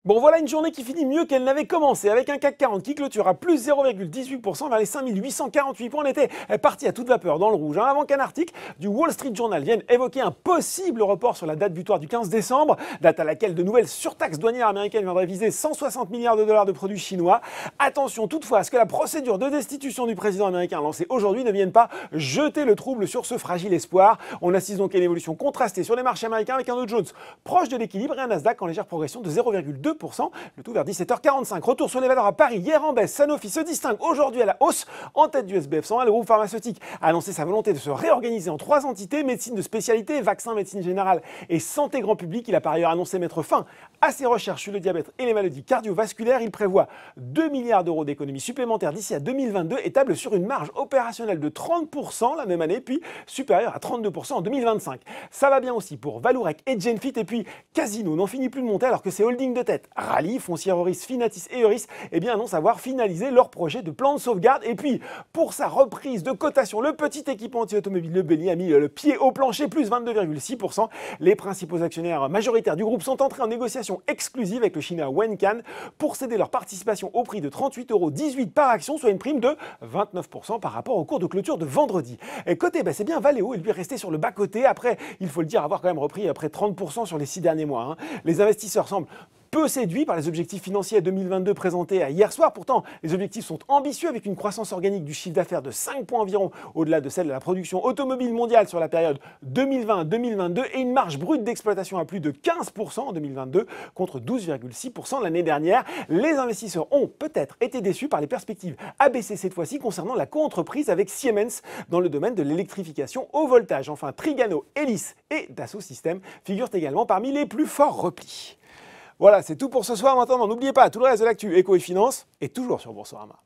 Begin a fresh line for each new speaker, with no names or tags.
Bon, voilà une journée qui finit mieux qu'elle n'avait commencé, avec un CAC 40 qui clôture à plus 0,18% vers les 5848 points. On était parti à toute vapeur dans le rouge, avant qu'un article du Wall Street Journal vienne évoquer un possible report sur la date butoir du 15 décembre, date à laquelle de nouvelles surtaxes douanières américaines viendraient viser 160 milliards de dollars de produits chinois. Attention toutefois à ce que la procédure de destitution du président américain lancée aujourd'hui ne vienne pas jeter le trouble sur ce fragile espoir. On assiste donc à une évolution contrastée sur les marchés américains avec un Dow Jones proche de l'équilibre et un Nasdaq en légère progression de 0,2%. Le tout vers 17h45. Retour sur les valeurs à Paris. Hier en baisse, Sanofi se distingue aujourd'hui à la hausse en tête du SBF 100. Le groupe pharmaceutique a annoncé sa volonté de se réorganiser en 3 entités, médecine de spécialité, vaccins, médecine générale et santé grand public. Il a par ailleurs annoncé mettre fin à ses recherches sur le diabète et les maladies cardiovasculaires. Il prévoit 2 milliards d'euros d'économies supplémentaires d'ici à 2022 et table sur une marge opérationnelle de 30% la même année, puis supérieure à 32% en 2025. Ça va bien aussi pour Vallourec et Genfit, et puis Casino n'en finit plus de monter alors que ses holdings de tête Rallye, Foncière Auris, Finatis et Euris annoncent avoir finalisé leur projet de plan de sauvegarde. Et puis, pour sa reprise de cotation, le petit équipementier automobile Le Belli a mis le pied au plancher, plus 22,6%. Les principaux actionnaires majoritaires du groupe sont entrés en négociation exclusive avec le chinois Wencan pour céder leur participation au prix de 38,18 € par action, soit une prime de 29% par rapport au cours de clôture de vendredi. Et côté, c'est bien Valeo, il lui est resté sur le bas-côté. Après, il faut le dire, avoir quand même repris près de 30% sur les 6 derniers mois. Les investisseurs semblent peu séduit par les objectifs financiers 2022 présentés hier soir. Pourtant, les objectifs sont ambitieux avec une croissance organique du chiffre d'affaires de 5 points environ au-delà de celle de la production automobile mondiale sur la période 2020-2022 et une marge brute d'exploitation à plus de 15% en 2022 contre 12,6% l'année dernière. Les investisseurs ont peut-être été déçus par les perspectives abaissées cette fois-ci concernant la co-entreprise avec Siemens dans le domaine de l'électrification au voltage. Enfin, Trigano, Elis et Dassault Systèmes figurent également parmi les plus forts replis. Voilà, c'est tout pour ce soir. Maintenant, n'oubliez pas, tout le reste de l'actu éco et finance est toujours sur Boursorama.